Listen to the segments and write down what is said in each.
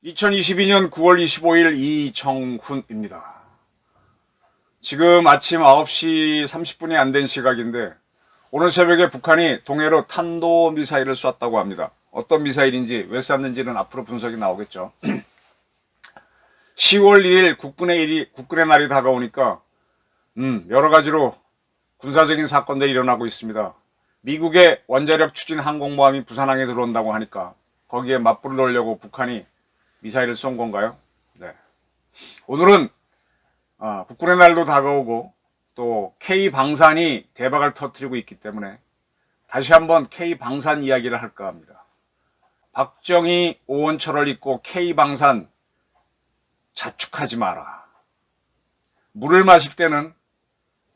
(2022년 9월 25일) 이정훈입니다. 지금 아침 9시 30분이 안 된 시각인데, 오늘 새벽에 북한이 동해로 탄도미사일을 쐈다고 합니다. 어떤 미사일인지 왜 쐈는지는 앞으로 분석이 나오겠죠. 10월 1일 국군의 날이 다가오니까 여러 가지로 군사적인 사건들이 일어나고 있습니다. 미국의 원자력 추진 항공모함이 부산항에 들어온다고 하니까 거기에 맞불을 놓으려고 북한이 미사일을 쏜 건가요? 네. 오늘은 국군의 날도 다가오고 또 K방산이 대박을 터뜨리고 있기 때문에 다시 한번 K방산 이야기를 할까 합니다. 박정희 오원철을 잊고 K방산 자축하지 마라. 물을 마실 때는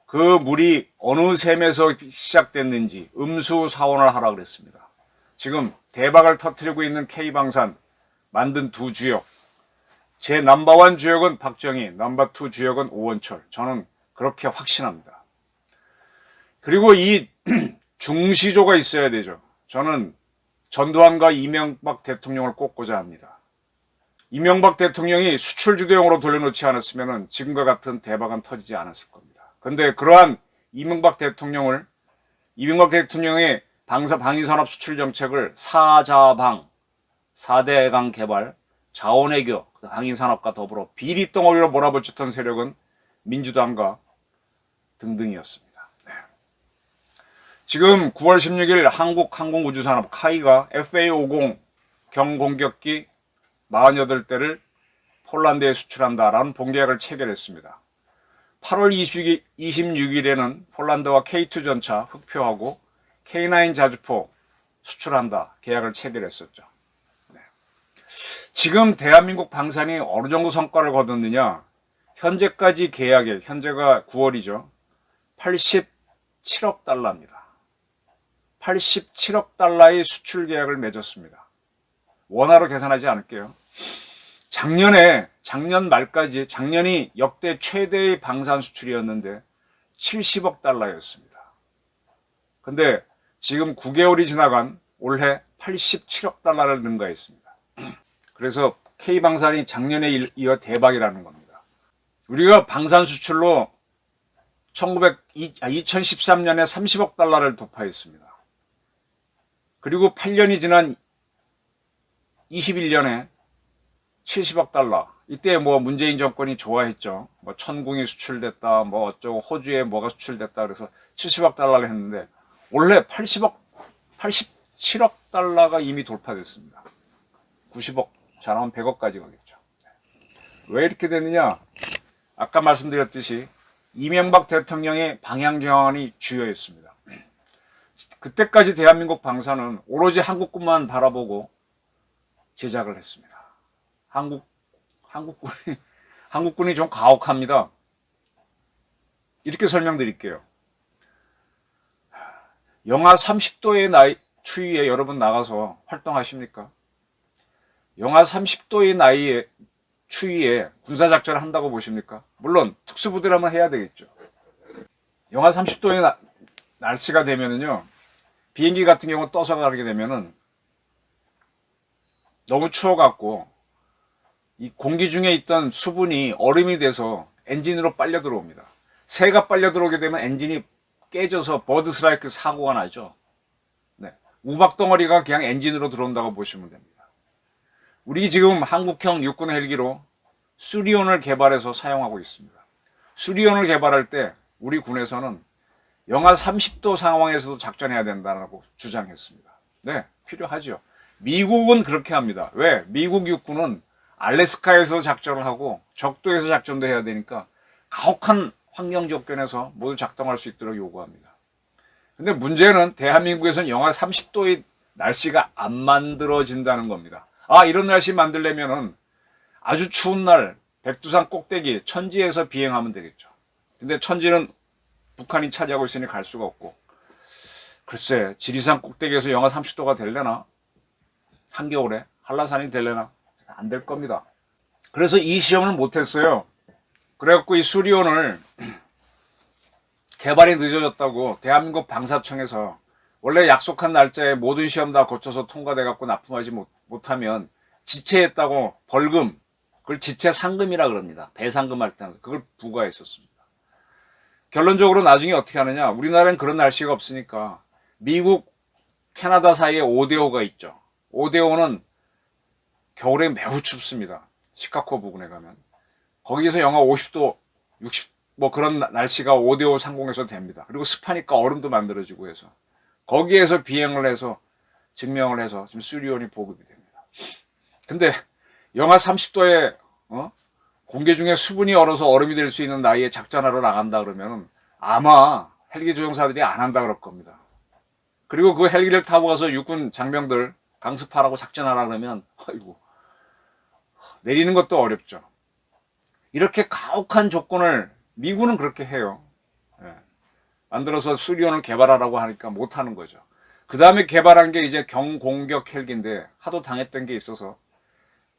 그 물이 어느 샘에서 시작됐는지 음수사원을 하라 그랬습니다. 지금 대박을 터뜨리고 있는 K방산 만든 두 주역, 제 넘버1 주역은 박정희, 넘버2 주역은 오원철. 저는 그렇게 확신합니다. 그리고 이 중시조가 있어야 되죠. 저는 전두환과 이명박 대통령을 꼽고자 합니다. 이명박 대통령이 수출주도용으로 돌려놓지 않았으면 지금과 같은 대박은 터지지 않았을 겁니다. 그런데 그러한 이명박 대통령의 방위산업 수출 정책을 사자방, 4대강 개발, 자원외교, 방위산업과 더불어 비리덩어리로 몰아붙였던 세력은 민주당과 등등이었습니다. 네. 지금 9월 16일 한국항공우주산업 카이가 FA-50 경공격기 48대를 폴란드에 수출한다라는 본계약을 체결했습니다. 8월 26일에는 폴란드와 K2 전차 흑표하고 K9 자주포 수출한다 계약을 체결했었죠. 네. 지금 대한민국 방산이 어느 정도 성과를 거뒀느냐? 현재까지 계약액, 현재가 9월이죠. 87억 달러입니다. 87억 달러의 수출 계약을 맺었습니다. 원화로 계산하지 않을게요. 작년 말까지, 작년이 역대 최대의 방산 수출이었는데 70억 달러였습니다. 근데 지금 9개월이 지나간 올해 87억 달러를 능가했습니다. 그래서 K방산이 작년에 이어 대박이라는 겁니다. 우리가 방산 수출로 2013년에 30억 달러를 돌파했습니다. 그리고 8년이 지난 21년에 70억 달러. 이때 문재인 정권이 좋아했죠. 천궁이 수출됐다, 어쩌고 호주에 뭐가 수출됐다 그래서 70억 달러를 했는데 원래 87억 달러가 이미 돌파됐습니다. 90억, 잘하면 100억까지 가겠죠. 왜 이렇게 됐느냐? 아까 말씀드렸듯이 이명박 대통령의 방향 정한이 주요했습니다. 그때까지 대한민국 방산은 오로지 한국군만 바라보고 제작을 했습니다. 한국군이 좀 가혹합니다. 이렇게 설명드릴게요. 영하 30도의 추위에 여러분 나가서 활동하십니까? 영하 30도의 추위에 군사작전을 한다고 보십니까? 물론 특수부대라면 해야 되겠죠. 영하 30도의 날씨가 되면은요, 비행기 같은 경우 떠서 가게 되면은 너무 추워갖고 이 공기 중에 있던 수분이 얼음이 돼서 엔진으로 빨려 들어옵니다. 새가 빨려 들어오게 되면 엔진이 깨져서 버드 스트라이크 사고가 나죠. 네. 우박덩어리가 그냥 엔진으로 들어온다고 보시면 됩니다. 우리 지금 한국형 육군 헬기로 수리온을 개발해서 사용하고 있습니다. 수리온을 개발할 때 우리 군에서는 영하 30도 상황에서도 작전해야 된다고 주장했습니다. 네, 필요하죠. 미국은 그렇게 합니다. 왜? 미국 육군은 알래스카에서 작전을 하고 적도에서 작전도 해야 되니까 가혹한 환경 조건에서 모두 작동할 수 있도록 요구합니다. 근데 문제는 대한민국에서는 영하 30도의 날씨가 안 만들어진다는 겁니다. 이런 날씨 만들려면은 아주 추운 날 백두산 꼭대기 천지에서 비행하면 되겠죠. 근데 천지는 북한이 차지하고 있으니 갈 수가 없고, 글쎄 지리산 꼭대기에서 영하 30도가 되려나? 한겨울에 한라산이 되려나? 안 될 겁니다. 그래서 이 시험을 못했어요. 그래갖고 이 수리온을 개발이 늦어졌다고 대한민국 방사청에서 원래 약속한 날짜에 모든 시험 다 거쳐서 통과돼갖고 납품하지 못하면 지체했다고 벌금, 그걸 지체 상금이라 그럽니다. 배상금 할 때 그걸 부과했었습니다. 결론적으로 나중에 어떻게 하느냐, 우리나라는 그런 날씨가 없으니까 미국, 캐나다 사이에 5대5가 있죠. 5대5는 겨울에 매우 춥습니다. 시카고 부근에 가면 거기에서 영하 50도 60 뭐 그런 날씨가 5대5 상공에서 됩니다. 그리고 습하니까 얼음도 만들어지고 해서 거기에서 비행을 해서 증명을 해서 지금 수리온이 보급이 됩니다. 근데 영하 30도에 공기 중에 수분이 얼어서 얼음이 될 수 있는 나이에 작전하러 나간다 그러면 아마 헬기 조종사들이 안 한다 그럴 겁니다. 그리고 그 헬기를 타고 가서 육군 장병들 강습하라고 작전하라 그러면 아이고 내리는 것도 어렵죠. 이렇게 가혹한 조건을 미군은 그렇게 해요. 예. 만들어서 수리온을 개발하라고 하니까 못하는 거죠. 그 다음에 개발한 게 이제 경공격 헬기인데 하도 당했던 게 있어서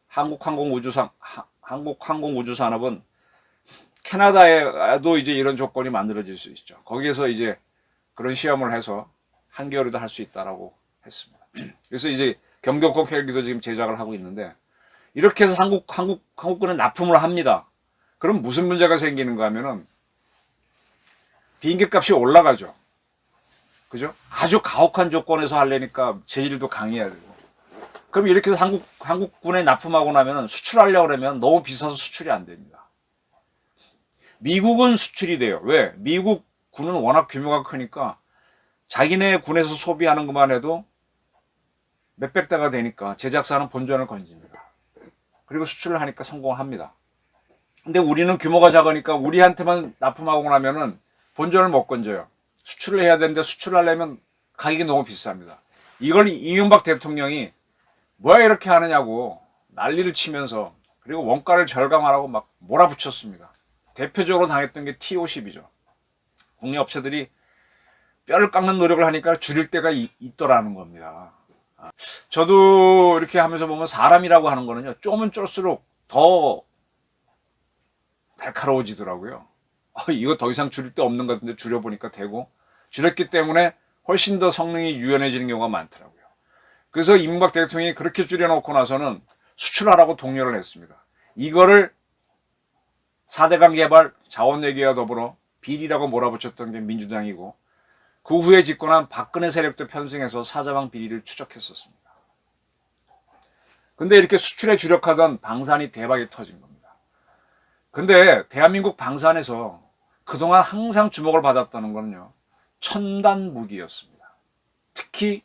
한국항공우주산업은 캐나다에도 이제 이런 조건이 만들어질 수 있죠. 거기에서 이제 그런 시험을 해서 한겨울에도 할 수 있다라고 했습니다. 그래서 이제 경격국 헬기도 지금 제작을 하고 있는데 이렇게 해서 한국군에 납품을 합니다. 그럼 무슨 문제가 생기는가 하면은 비행기 값이 올라가죠. 그죠? 아주 가혹한 조건에서 하려니까 재질도 강해야 되고. 그럼 이렇게 해서 한국군에 납품하고 나면 수출하려고 그러면 너무 비싸서 수출이 안 됩니다. 미국은 수출이 돼요. 왜? 미국 군은 워낙 규모가 크니까 자기네 군에서 소비하는 것만 해도 몇백 대가 되니까 제작사는 본전을 건집니다. 그리고 수출을 하니까 성공합니다. 근데 우리는 규모가 작으니까 우리한테만 납품하고 나면은 본전을 못 건져요. 수출을 해야 되는데 수출을 하려면 가격이 너무 비쌉니다. 이걸 이명박 대통령이 뭐야 이렇게 하느냐고 난리를 치면서 그리고 원가를 절감하라고 막 몰아붙였습니다. 대표적으로 당했던 게 T50이죠. 국내 업체들이 뼈를 깎는 노력을 하니까 줄일 때가 있더라는 겁니다. 저도 이렇게 하면서 보면 사람이라고 하는 거는요, 쪼면 쫄수록 더 날카로워지더라고요. 이거 더 이상 줄일 데 없는 것 같은데 줄여보니까 되고, 줄였기 때문에 훨씬 더 성능이 유연해지는 경우가 많더라고요. 그래서 이명박 대통령이 그렇게 줄여놓고 나서는 수출하라고 독려를 했습니다. 이거를 4대강 개발 자원외교와 더불어 비리라고 몰아붙였던 게 민주당이고, 그 후에 집권한 박근혜 세력도 편승해서 사자방 비리를 추적했었습니다. 근데 이렇게 수출에 주력하던 방산이 대박이 터진 겁니다. 근데 대한민국 방산에서 그동안 항상 주목을 받았다는 거는요, 첨단 무기였습니다. 특히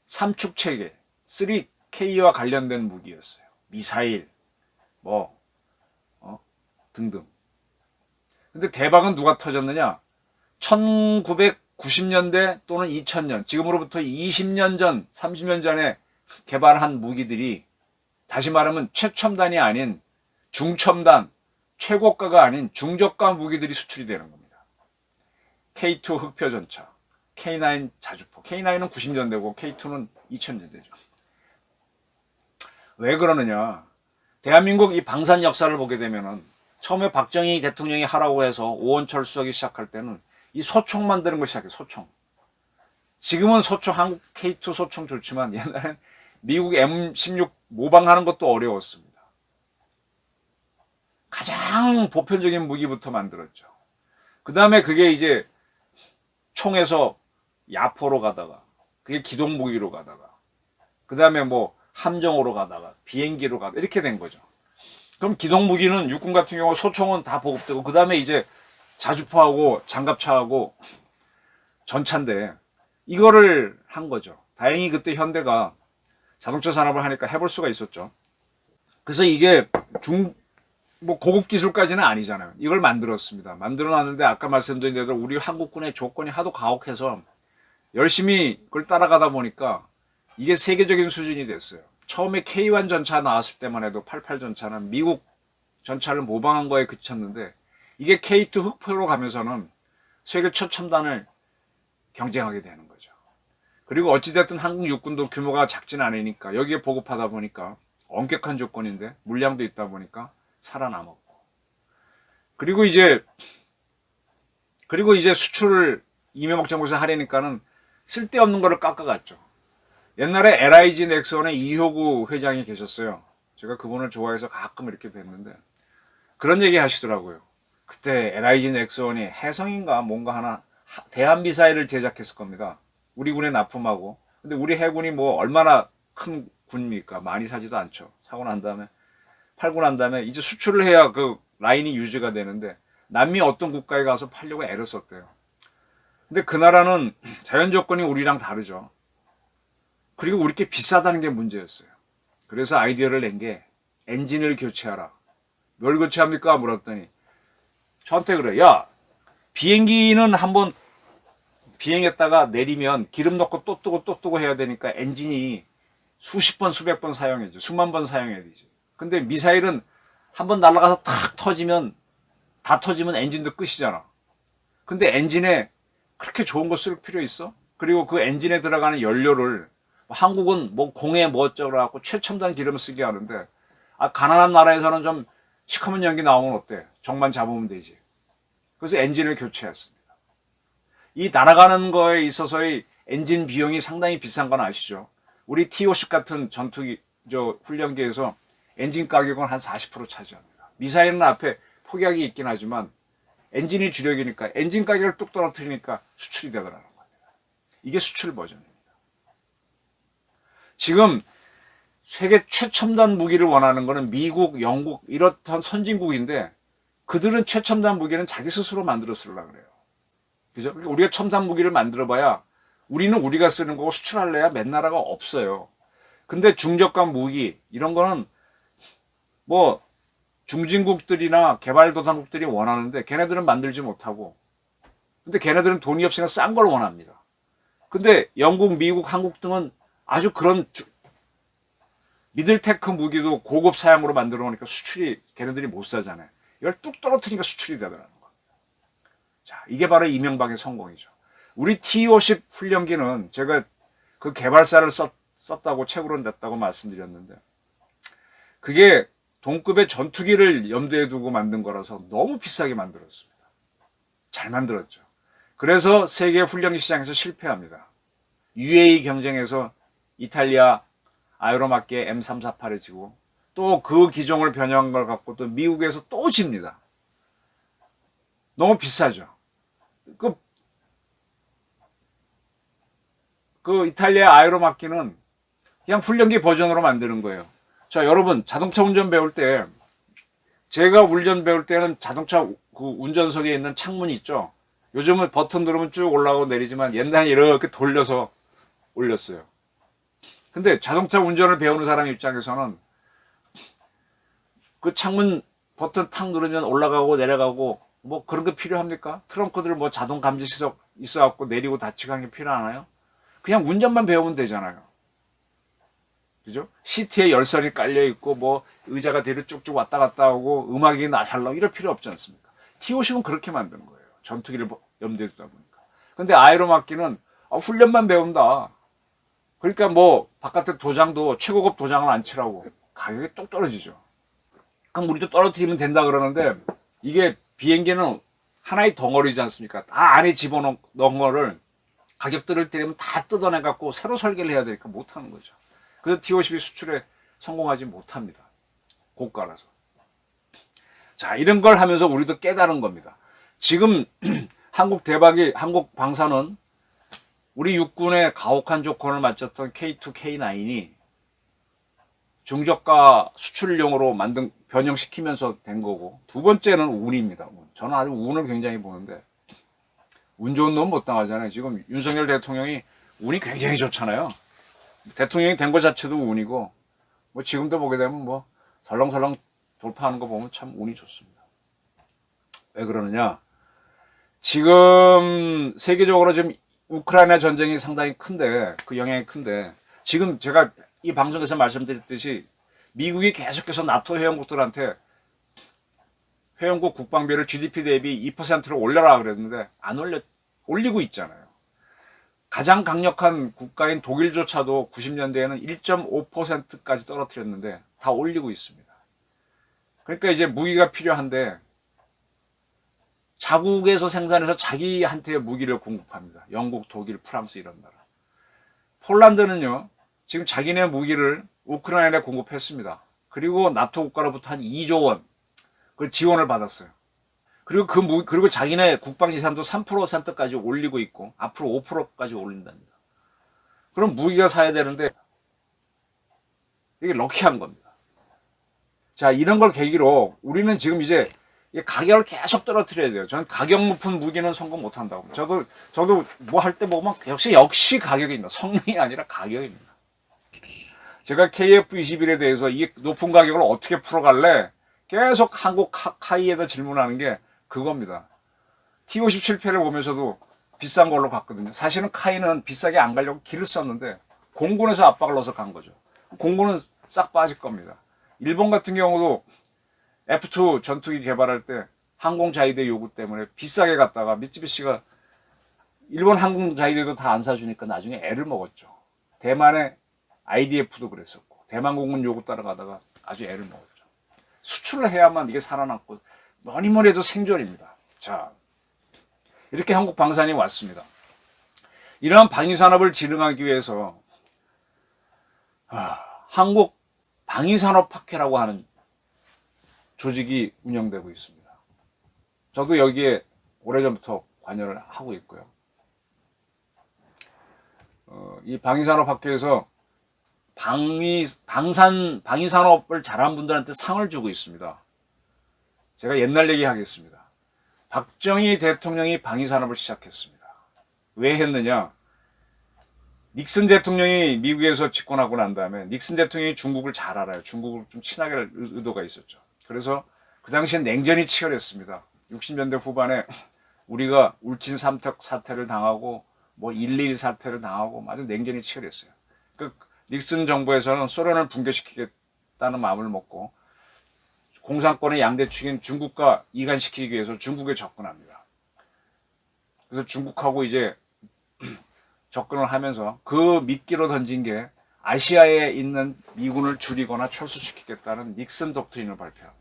삼축체계 3K와 관련된 무기였어요. 미사일 등등. 근데 대박은 누가 터졌느냐? 1990년대 또는 2000년, 지금으로부터 20년 전, 30년 전에 개발한 무기들이 다시 말하면 최첨단이 아닌 중첨단, 최고가가 아닌 중저가 무기들이 수출이 되는 겁니다. K2 흑표전차, K9 자주포, K9은 90년대고 K2는 2000년대죠. 왜 그러느냐? 대한민국 이 방산 역사를 보게 되면은 처음에 박정희 대통령이 하라고 해서 오원철 수석이 시작할 때는 이 소총 만드는 걸 시작해요. 소총. 지금은 소총, 한국 K2 소총 좋지만 옛날엔 미국 M16 모방하는 것도 어려웠습니다. 가장 보편적인 무기부터 만들었죠. 그 다음에 그게 이제 총에서 야포로 가다가, 그게 기동 무기로 가다가, 그 다음에 함정으로 가다가, 비행기로 가다가, 이렇게 된 거죠. 그럼 기동 무기는 육군 같은 경우 소총은 다 보급되고, 그 다음에 이제 자주포하고 장갑차하고 전차인데, 이거를 한 거죠. 다행히 그때 현대가 자동차 산업을 하니까 해볼 수가 있었죠. 그래서 이게 고급 기술까지는 아니잖아요. 이걸 만들었습니다. 만들어 놨는데 아까 말씀드린 대로 우리 한국군의 조건이 하도 가혹해서 열심히 그걸 따라가다 보니까 이게 세계적인 수준이 됐어요. 처음에 K1 전차 나왔을 때만 해도 88 전차는 미국 전차를 모방한 거에 그쳤는데, 이게 K2 흑표로 가면서는 세계 최첨단을 경쟁하게 되는 거죠. 그리고 어찌됐든 한국 육군도 규모가 작진 않으니까 여기에 보급하다 보니까 엄격한 조건인데 물량도 있다 보니까 살아남았고, 그리고 이제 수출을 이명박 정부에서 하려니까는 쓸데없는 거를 깎아갔죠. 옛날에 LIG 넥슨의 이효구 회장이 계셨어요. 제가 그분을 좋아해서 가끔 이렇게 뵀는데 그런 얘기 하시더라고요. 그때 LIG 넥슨이 해성인가 뭔가 하나 대한 미사일을 제작했을 겁니다. 우리 군에 납품하고. 근데 우리 해군이 뭐 얼마나 큰 군입니까? 많이 사지도 않죠. 사고 난 다음에 팔고 난 다음에 이제 수출을 해야 그 라인이 유지가 되는데 남미 어떤 국가에 가서 팔려고 애를 썼대요. 근데 그 나라는 자연 조건이 우리랑 다르죠. 그리고 우리 게 비싸다는 게 문제였어요. 그래서 아이디어를 낸 게 엔진을 교체하라. 뭘 교체합니까? 물었더니 저한테 그래. 야, 비행기는 한번 비행했다가 내리면 기름 넣고 또 뜨고 또 뜨고 해야 되니까 엔진이 수십 번 수백 번 사용해야죠. 수만 번 사용해야 되지. 근데 미사일은 한번 날아가서 탁 터지면 다 터지면 엔진도 끝이잖아. 근데 엔진에 그렇게 좋은 거 쓸 필요 있어? 그리고 그 엔진에 들어가는 연료를 한국은 뭐 공해 뭐 어쩌고 갖고 최첨단 기름을 쓰게 하는데 가난한 나라에서는 좀 시커먼 연기 나오면 어때? 정만 잡으면 되지. 그래서 엔진을 교체했습니다. 이 날아가는 거에 있어서의 엔진 비용이 상당히 비싼 건 아시죠? 우리 T-50 같은 전투기 훈련기에서 엔진 가격은 한 40% 차지합니다. 미사일은 앞에 폭약이 있긴 하지만 엔진이 주력이니까 엔진 가격을 뚝 떨어뜨리니까 수출이 되더라는 겁니다. 이게 수출 버전입니다. 지금 세계 최첨단 무기를 원하는 거는 미국, 영국 이렇던 선진국인데 그들은 최첨단 무기는 자기 스스로 만들어 쓰려고 그래요. 그죠? 그러니까 우리가 첨단 무기를 만들어 봐야 우리는 우리가 쓰는 거고 수출할래야 맨 나라가 없어요. 근데 중저가 무기 이런 거는 뭐 중진국들이나 개발도상국들이 원하는데 걔네들은 만들지 못하고 근데 걔네들은 돈이 없으니까 싼 걸 원합니다. 근데 영국, 미국, 한국 등은 아주 그런 미들테크 무기도 고급 사양으로 만들어 놓으니까 수출이 걔네들이 못 사잖아요. 이걸 뚝 떨어뜨리니까 수출이 되더라는 거예요. 자, 이게 바로 이명박의 성공이죠. 우리 T-50 훈련기는 제가 그 개발사를 썼다고 책으로 냈다고 말씀드렸는데 그게 동급의 전투기를 염두에 두고 만든 거라서 너무 비싸게 만들었습니다. 잘 만들었죠. 그래서 세계 훈련기 시장에서 실패합니다. UAE 경쟁에서 이탈리아 아에로마키의 M348에 지고 또 그 기종을 변형한 걸 갖고 또 미국에서 또 집니다. 너무 비싸죠. 그 이탈리아 아에로마키는 그냥 훈련기 버전으로 만드는 거예요. 자, 여러분 자동차 운전 배울 때 제가 운전 배울 때는 자동차 그 운전석에 있는 창문 있죠. 요즘은 버튼 누르면 쭉 올라가고 내리지만 옛날에 이렇게 돌려서 올렸어요. 근데 자동차 운전을 배우는 사람 입장에서는 그 창문 버튼 탁 누르면 올라가고 내려가고 뭐 그런 게 필요합니까? 트렁크들 뭐 자동 감지시석 있어갖고 내리고 닫히고 하는 게 필요하나요? 그냥 운전만 배우면 되잖아요. 그죠? 시트에 열선이 깔려 있고 뭐 의자가 뒤로 쭉쭉 왔다 갔다 하고 음악이 나샬러 이럴 필요 없지 않습니까? T-50은 그렇게 만든 거예요. 전투기를 염두에 두다 보니까. 근데 아에로마키는 훈련만 배운다. 그러니까 뭐 바깥에 도장도 최고급 도장을 안 칠하고 가격이 뚝 떨어지죠. 그럼 우리도 떨어뜨리면 된다 그러는데 이게 비행기는 하나의 덩어리지 않습니까? 다 안에 집어넣은 거를 가격들을 때리면 다 뜯어내 갖고 새로 설계를 해야 되니까 못하는 거죠. 그래서 T-50이 수출에 성공하지 못합니다. 고가라서. 자, 이런 걸 하면서 우리도 깨달은 겁니다. 지금 한국 방사는 우리 육군의 가혹한 조건을 맞췄던 K2, K9이 중저가 수출용으로 변형시키면서 된 거고, 두 번째는 운입니다. 저는 아주 운을 굉장히 보는데, 운 좋은 놈 못 당하잖아요. 지금 윤석열 대통령이 운이 굉장히 좋잖아요. 대통령이 된 것 자체도 운이고, 뭐 지금도 보게 되면 뭐 설렁설렁 돌파하는 거 보면 참 운이 좋습니다. 왜 그러느냐? 지금 세계적으로 지금 우크라이나 전쟁이 상당히 큰데, 그 영향이 큰데, 지금 제가 이 방송에서 말씀드렸듯이 미국이 계속해서 나토 회원국들한테 회원국 국방비를 GDP 대비 2%로 올려라 그랬는데 안 올리고 있잖아요. 가장 강력한 국가인 독일조차도 90년대에는 1.5%까지 떨어뜨렸는데 다 올리고 있습니다. 그러니까 이제 무기가 필요한데 자국에서 생산해서 자기한테 무기를 공급합니다. 영국, 독일, 프랑스 이런 나라. 폴란드는요, 지금 자기네 무기를 우크라이나에 공급했습니다. 그리고 나토 국가로부터 한 2조 원 그 지원을 받았어요. 그리고 그리고 자기네 국방 예산도 3%까지 올리고 있고 앞으로 5%까지 올린답니다. 그럼 무기가 사야 되는데 이게 럭키한 겁니다. 자, 이런 걸 계기로 우리는 지금 이제 가격을 계속 떨어뜨려야 돼요. 저는 가격 높은 무기는 성공 못 한다고. 저도 뭐 할 때 보면 역시 가격입니다. 성능이 아니라 가격입니다. 제가 KF-21에 대해서 이 높은 가격을 어떻게 풀어갈래? 계속 한국 카이에다 질문하는 게 그겁니다. T-57패를 보면서도 비싼 걸로 갔거든요. 사실은 카이는 비싸게 안 가려고 길을 썼는데 공군에서 압박을 넣어서 간 거죠. 공군은 싹 빠질 겁니다. 일본 같은 경우도 F2 전투기 개발할 때 항공자위대 요구 때문에 비싸게 갔다가 미쓰비시가 일본 항공자위대도 다 안 사주니까 나중에 애를 먹었죠. 대만의 IDF도 그랬었고 대만 공군 요구 따라가다가 아주 애를 먹었죠. 수출을 해야만 이게 살아남고 뭐니 해도 생존입니다. 자, 이렇게 한국 방산이 왔습니다. 이러한 방위산업을 진흥하기 위해서 한국 방위산업학회라고 하는 조직이 운영되고 있습니다. 저도 여기에 오래전부터 관여를 하고 있고요. 이 방위산업학회에서 방위산업을 잘한 분들한테 상을 주고 있습니다. 제가 옛날 얘기 하겠습니다. 박정희 대통령이 방위산업을 시작했습니다. 왜 했느냐? 닉슨 대통령이 미국에서 집권하고 난 다음에 닉슨 대통령이 중국을 잘 알아요. 중국을 좀 친하게 할 의도가 있었죠. 그래서 그 당시엔 냉전이 치열했습니다. 60년대 후반에 우리가 울진 사태를 당하고 뭐 1.12 사태를 당하고 아주 냉전이 치열했어요. 그 닉슨 정부에서는 소련을 붕괴시키겠다는 마음을 먹고 공산권의 양대축인 중국과 이간시키기 위해서 중국에 접근합니다. 그래서 중국하고 이제 접근을 하면서 그 미끼로 던진 게 아시아에 있는 미군을 줄이거나 철수시키겠다는 닉슨 독트린을 발표합니다.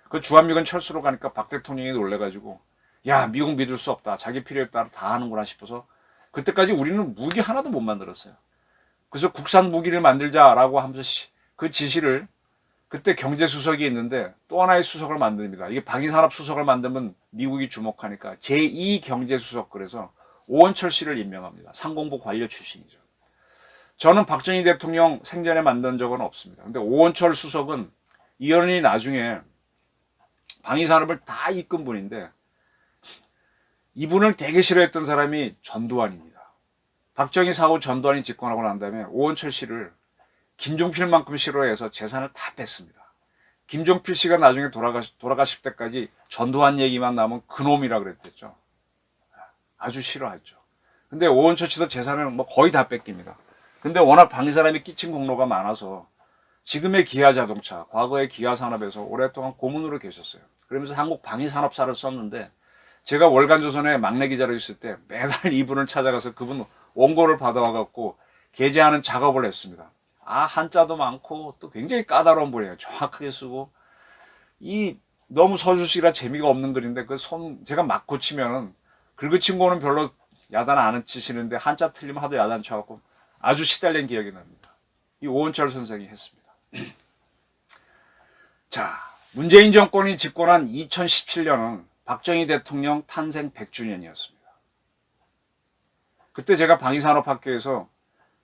그 주한미군 철수로 가니까 박 대통령이 놀래가지고 야, 미국 믿을 수 없다. 자기 필요에 따라 다 하는구나 싶어서 그때까지 우리는 무기 하나도 못 만들었어요. 그래서 국산 무기를 만들자라고 하면서 그 지시를 그때 경제수석이 있는데 또 하나의 수석을 만듭니다. 이게 방위산업수석을 만들면 미국이 주목하니까 제2경제수석 그래서 오원철 씨를 임명합니다. 상공부 관료 출신이죠. 저는 박정희 대통령 생전에 만든 적은 없습니다. 근데 오원철 수석은 이현이 나중에 방위산업을 다 이끈 분인데 이분을 되게 싫어했던 사람이 전두환입니다. 박정희 사후 전두환이 집권하고 난 다음에 오원철 씨를 김종필만큼 싫어해서 재산을 다 뺐습니다. 김종필 씨가 나중에 돌아가실 때까지 전두환 얘기만 나오면 그놈이라 그랬댔죠. 아주 싫어했죠. 근데 오원철 씨도 재산을 뭐 거의 다 뺏깁니다. 근데 워낙 방위산업이 끼친 공로가 많아서 지금의 기아자동차, 과거의 기아산업에서 오랫동안 고문으로 계셨어요. 그러면서 한국 방위산업사를 썼는데 제가 월간조선에 막내 기자로 있을 때 매달 이분을 찾아가서 그분 원고를 받아와갖고 게재하는 작업을 했습니다. 한자도 많고 또 굉장히 까다로운 분이에요. 정확하게 쓰고 너무 서술식이라 재미가 없는 글인데 제가 막 고치면은 긁으친 거는 별로 야단 안 치시는데 한자 틀리면 하도 야단 쳐갖고 아주 시달린 기억이 납니다. 이 오원철 선생이 했습니다. 자, 문재인 정권이 집권한 2017년은 박정희 대통령 탄생 100주년이었습니다. 그때 제가 방위산업학회에서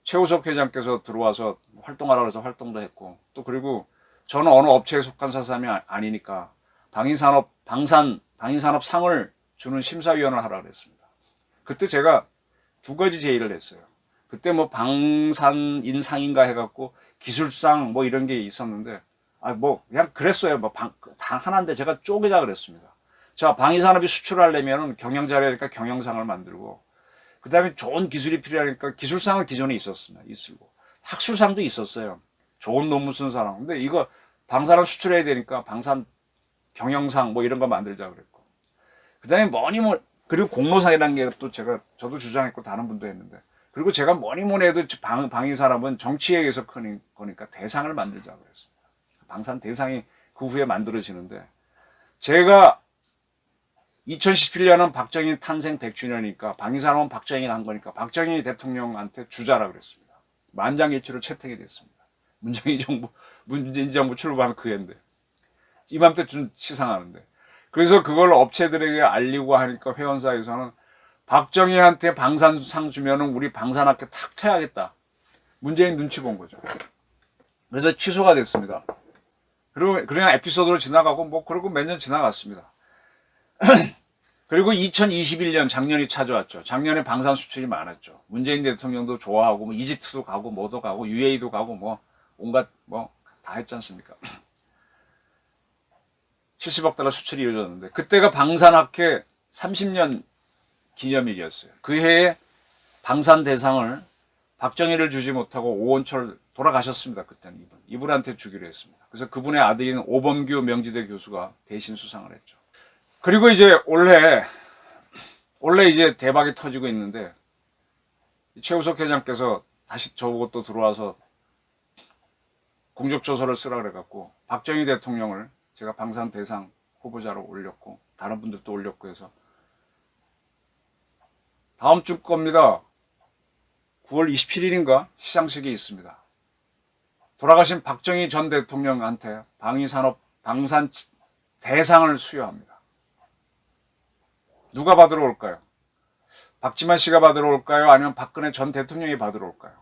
최우석 회장께서 들어와서 활동하라고 해서 활동도 했고 또 그리고 저는 어느 업체에 속한 사람이 아니니까 방위산업 상을 주는 심사위원을 하라고 했습니다. 그때 제가 두 가지 제의를 했어요. 그때 뭐 방산인상인가 해갖고 기술상 뭐 이런 게 있었는데 뭐 그냥 그랬어요. 다 하나인데 제가 쪼개자 그랬습니다. 자, 방위산업이 수출하려면은 경영 잘하니까 경영상을 만들고 그 다음에 좋은 기술이 필요하니까 기술상은 기존에 있었습니다. 있고 학술상도 있었어요. 좋은 논문 쓴 사람. 근데 이거 방산을 수출해야 되니까 방산 경영상 뭐 이런 거 만들자 그랬고 그 다음에 그리고 공로상이라는 게 또 저도 주장했고 다른 분도 했는데 그리고 제가 뭐니 해도 방위산업은 정치에 의해서 크는 거니까 대상을 만들자 그랬습니다. 방산 대상이 그 후에 만들어지는데 제가 2017년은 박정희 탄생 100주년이니까 방위산업은 박정희가 한 거니까 박정희 대통령한테 주자라 그랬습니다. 만장일치로 채택이 됐습니다. 문재인 정부 출범한 그 해인데 이맘때 좀 치상하는데, 그래서 그걸 업체들에게 알리고 하니까 회원사에서는 박정희한테 방산상 주면은 우리 방산학교 탁 퇴하겠다. 문재인 눈치 본 거죠. 그래서 취소가 됐습니다. 그리고 그냥 에피소드로 지나가고 뭐 그러고 몇 년 지나갔습니다. 그리고 2021년 작년이 찾아왔죠. 작년에 방산 수출이 많았죠. 문재인 대통령도 좋아하고 뭐 이집트도 가고 뭐도 가고 UAE도 가고 뭐 온갖 뭐 다 했지 않습니까? 70억 달러 수출이 이루어졌는데 그때가 방산학회 30년 기념일이었어요. 그 해에 방산 대상을 박정희를 주지 못하고 오원철 돌아가셨습니다. 그때는 이분한테 주기로 했습니다. 그래서 그분의 아들인 오범규 명지대 교수가 대신 수상을 했죠. 그리고 이제 올해 이제 대박이 터지고 있는데 최우석 회장께서 다시 저보고 또 들어와서 공적조서를 쓰라 그래갖고 박정희 대통령을 제가 방산 대상 후보자로 올렸고 다른 분들도 올렸고 해서 다음 주 겁니다. 9월 27일인가 시상식이 있습니다. 돌아가신 박정희 전 대통령한테 방위산업 방산 대상을 수여합니다. 누가 받으러 올까요? 박지만 씨가 받으러 올까요? 아니면 박근혜 전 대통령이 받으러 올까요?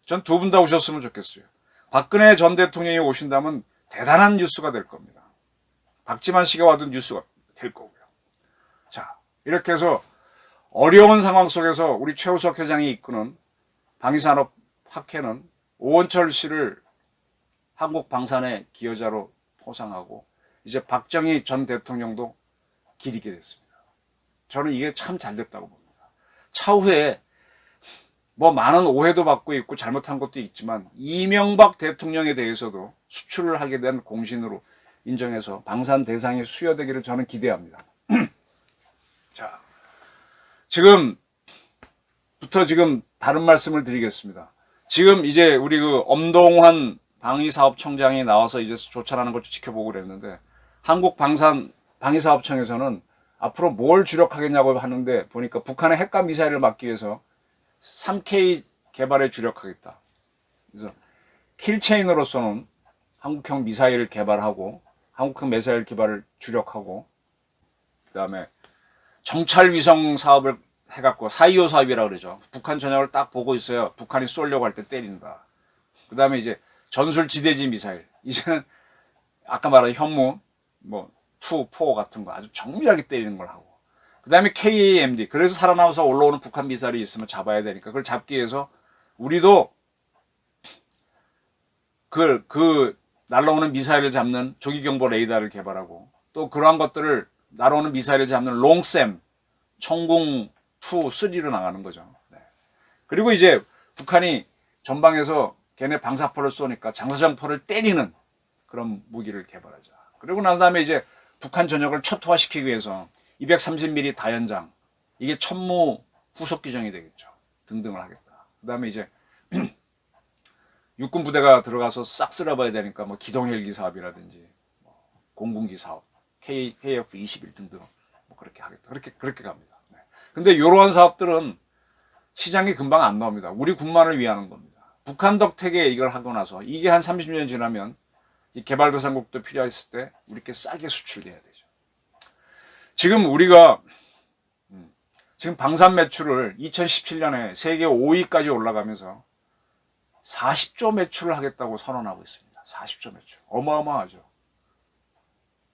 전 두 분 다 오셨으면 좋겠어요. 박근혜 전 대통령이 오신다면 대단한 뉴스가 될 겁니다. 박지만 씨가 와도 뉴스가 될 거고요. 자, 이렇게 해서 어려운 상황 속에서 우리 최우석 회장이 이끄는 방위산업학회는 오원철 씨를 한국방산의 기여자로 포상하고 이제 박정희 전 대통령도 기리게 됐습니다. 저는 이게 참 잘됐다고 봅니다. 차후에 뭐 많은 오해도 받고 있고 잘못한 것도 있지만 이명박 대통령에 대해서도 수출을 하게 된 공신으로 인정해서 방산 대상이 수여되기를 저는 기대합니다. 자, 지금부터 다른 말씀을 드리겠습니다. 지금 이제 우리 그 엄동환 방위사업청장이 나와서 이제 조찰하는 걸 지켜보고 그랬는데 한국 방위사업청에서는 앞으로 뭘 주력하겠냐고 하는데 보니까 북한의 핵과 미사일을 막기 위해서 3K 개발에 주력하겠다. 그래서 킬체인으로서는 한국형 미사일 개발하고 한국형 미사일 개발을 주력하고 그다음에 정찰 위성 사업을 해갖고 4.25 사업이라고 그러죠. 북한 전역을 딱 보고 있어요. 북한이 쏘려고 할 때 때린다. 그다음에 이제 전술 지대지 미사일. 이제는 아까 말한 현무 뭐 2, 4 같은 거 아주 정밀하게 때리는 걸 하고. 그다음에 KAMD. 그래서 살아남아서 올라오는 북한 미사일이 있으면 잡아야 되니까 그걸 잡기 위해서 우리도 그 날아오는 미사일을 잡는 조기경보 레이더를 개발하고 또 그러한 것들을 날아오는 미사일을 잡는 롱샘 청궁 2, 3로 나가는 거죠. 네. 그리고 이제 북한이 전방에서 걔네 방사포를 쏘니까 장사정포를 때리는 그런 무기를 개발하자. 그리고 난 다음에 이제 북한 전역을 초토화시키기 위해서 230mm 다연장 이게 천무 후속 규정이 되겠죠. 등등을 하겠다. 그 다음에 이제 육군 부대가 들어가서 싹 쓸어봐야 되니까 뭐 기동헬기 사업이라든지 뭐 공군기 사업, KF-21 등등 뭐 그렇게 하겠다. 그렇게 갑니다. 네. 근데 이러한 사업들은 시장이 금방 안 나옵니다. 우리 군만을 위하는 겁니다. 북한 덕택에 이걸 하고 나서 이게 한 30년 지나면 이 개발도상국도 필요했을 때 우리께 싸게 수출돼야 되죠. 지금 우리가 지금 방산 매출을 2017년에 세계 5위까지 올라가면서 40조 매출을 하겠다고 선언하고 있습니다. 40조 매출. 어마어마하죠.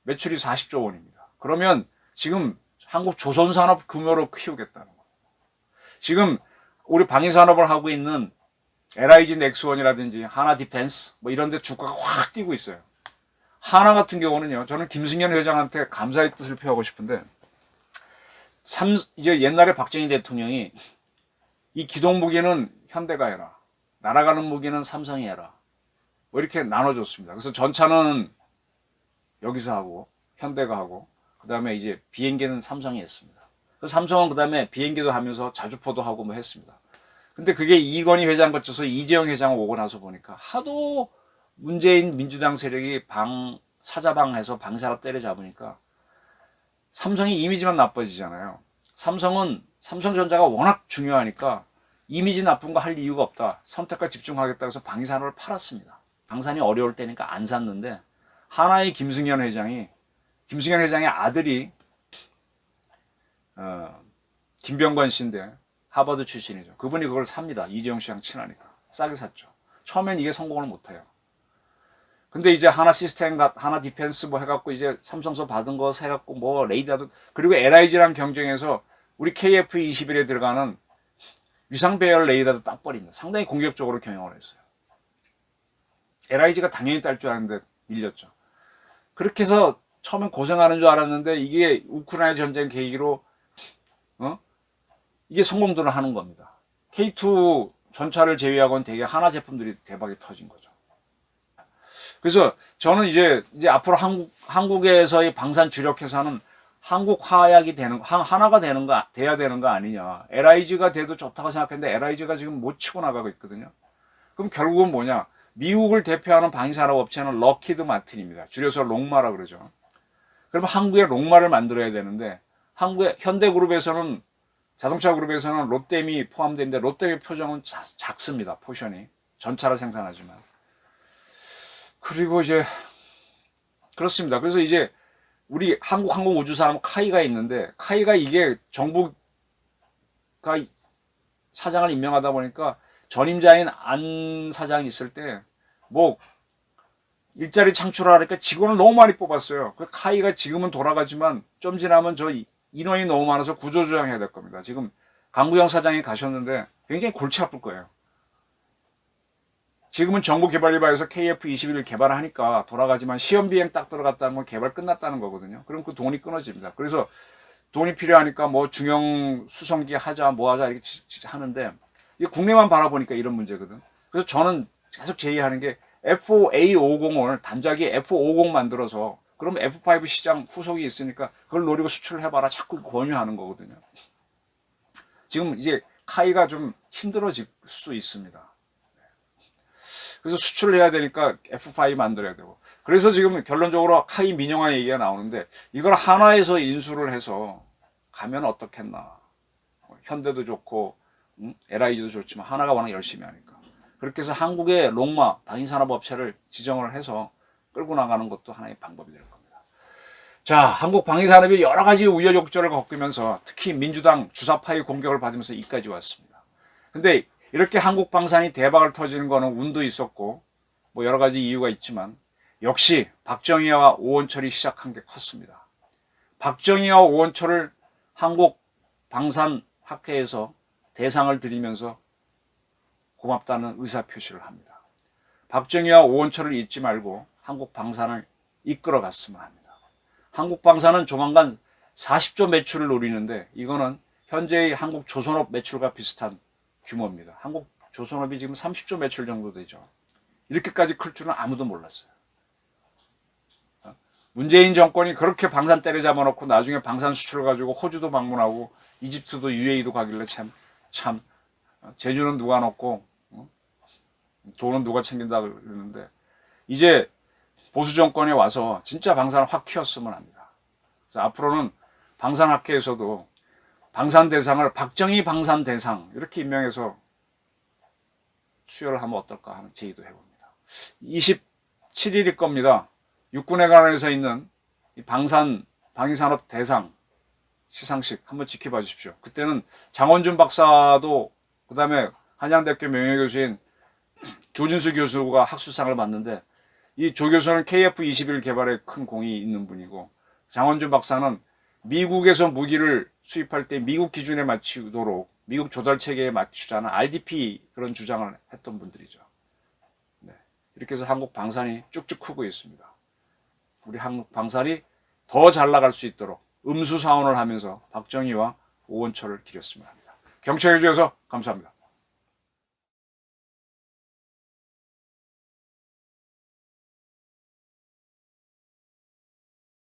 매출이 40조 원입니다. 그러면 지금 한국 조선산업 규모로 키우겠다는 거예요. 지금 우리 방위산업을 하고 있는 LIG 넥스원이라든지 하나 디펜스 뭐 이런 데 주가가 확 뛰고 있어요. 하나 같은 경우는요. 저는 김승현 회장한테 감사의 뜻을 표하고 싶은데 이제 옛날에 박정희 대통령이 이 기동 무기는 현대가 해라. 날아가는 무기는 삼성이 해라. 뭐 이렇게 나눠줬습니다. 그래서 전차는 여기서 하고 현대가 하고 그 다음에 이제 비행기는 삼성이 했습니다. 그래서 삼성은 그 다음에 비행기도 하면서 자주포도 하고 뭐 했습니다. 근데 그게 이건희 회장 거쳐서 이재용 회장 오고 나서 보니까 하도 문재인 민주당 세력이 사자방해서 방사로 때려잡으니까 삼성이 이미지만 나빠지잖아요. 삼성전자가 워낙 중요하니까 이미지 나쁜 거 할 이유가 없다. 선택과 집중하겠다 해서 방위산업을 팔았습니다. 방산이 어려울 때니까 안 샀는데 하나의 김승현 회장의 아들이 김병관 씨인데 하버드 출신이죠. 그분이 그걸 삽니다. 이재용 씨랑 친하니까 싸게 샀죠. 처음엔 이게 성공을 못해요. 근데 이제 하나 시스템, 하나 디펜스 뭐 해갖고 이제 삼성서 받은 거 해갖고 뭐 레이더도, 그리고 LIG랑 경쟁해서 우리 KF-21에 들어가는 위상 배열 레이더도 딱 버립니다. 상당히 공격적으로 경영을 했어요. LIG가 당연히 딸 줄 알았는데 밀렸죠. 그렇게 해서 처음엔 고생하는 줄 알았는데 이게 우크라이나 전쟁 계기로 이게 성공들을 하는 겁니다. K2 전차를 제외하고는 되게 하나 제품들이 대박이 터진 거죠. 그래서 저는 이제 앞으로 한국에서의 방산 주력 회사는 한국 화약이 하나가 돼야 되는 거 아니냐. LIG가 돼도 좋다고 생각했는데 LIG가 지금 못 치고 나가고 있거든요. 그럼 결국은 뭐냐. 미국을 대표하는 방위산업 업체는 럭히드 마틴입니다. 줄여서 롱마라 그러죠. 그러면 한국에 롱마를 만들어야 되는데 한국의 현대그룹에서는, 자동차 그룹에서는 롯데미 포함되는데 롯데미 표정은 작습니다. 포션이. 전차를 생산하지만. 그리고 이제 그렇습니다. 그래서 이제 우리 한국항공우주산업 카이가 있는데 카이가 이게 정부가 사장을 임명하다 보니까 전임자인 안 사장이 있을 때 뭐 일자리 창출하니까 직원을 너무 많이 뽑았어요. 그 카이가 지금은 돌아가지만 좀 지나면 저 인원이 너무 많아서 구조조정해야 될 겁니다. 지금 강구영 사장이 가셨는데 굉장히 골치 아플 거예요. 지금은 정보개발위바에서 KF-21을 개발하니까 돌아가지만 시험비행 딱 들어갔다는 건 개발 끝났다는 거거든요. 그럼 그 돈이 끊어집니다. 그래서 돈이 필요하니까 뭐 중형 수송기 하자 뭐 하자 이렇게 하는데 이게 국내만 바라보니까 이런 문제거든. 그래서 저는 계속 제의하는 게 FA50을 단짝이 F50 만들어서 그러면 F5 시장 후속이 있으니까 그걸 노리고 수출을 해봐라 자꾸 권유하는 거거든요. 지금 이제 카이가 좀 힘들어질 수 있습니다. 그래서 수출을 해야 되니까 F5 만들어야 되고. 그래서 지금 결론적으로 카이 민영화 얘기가 나오는데 이걸 하나에서 인수를 해서 가면 어떻겠나. 현대도 좋고 LIG도 좋지만 하나가 워낙 열심히 하니까. 그렇게 해서 한국의 롱마 방위산업업체를 지정을 해서 끌고 나가는 것도 하나의 방법이 될 겁니다. 자, 한국 방위산업이 여러 가지 우여곡절을 겪으면서 특히 민주당 주사파의 공격을 받으면서 이까지 왔습니다. 근데 이렇게 한국 방산이 대박을 터지는 거는 운도 있었고 뭐 여러 가지 이유가 있지만 역시 박정희와 오원철이 시작한 게 컸습니다. 박정희와 오원철을 한국 방산학회에서 대상을 드리면서 고맙다는 의사표시를 합니다. 박정희와 오원철을 잊지 말고 한국 방산을 이끌어 갔으면 합니다. 한국 방산은 조만간 40조 매출을 노리는데 이거는 현재의 한국 조선업 매출과 비슷한 규모입니다. 한국 조선업이 지금 30조 매출 정도 되죠. 이렇게까지 클 줄은 아무도 몰랐어요. 문재인 정권이 그렇게 방산 때려잡아 놓고 나중에 방산 수출을 가지고 호주도 방문하고 이집트도 UAE도 가길래 참 제주는 누가 넣고 돈은 누가 챙긴다 그러는데 이제 보수 정권에 와서 진짜 방산을 확 키웠으면 합니다. 그래서 앞으로는 방산학회에서도 방산 대상을 박정희 방산 대상 이렇게 임명해서 수여를 하면 어떨까 하는 제의도 해봅니다. 27일일 겁니다. 육군회관에서 있는 이 방위산업 대상 시상식 한번 지켜봐 주십시오. 그때는 장원준 박사도 그 다음에 한양대학교 명예교수인 조진수 교수가 학술상을 받는데 이 조 교수는 KF-21 개발에 큰 공이 있는 분이고 장원준 박사는 미국에서 무기를 수입할 때 미국 기준에 맞추도록 미국 조달 체계에 맞추자는 RDP 그런 주장을 했던 분들이죠. 네. 이렇게 해서 한국 방산이 쭉쭉 크고 있습니다. 우리 한국 방산이 더 잘 나갈 수 있도록 음수사원을 하면서 박정희와 오원철을 기렸으면 합니다. 경청해 주셔서 감사합니다.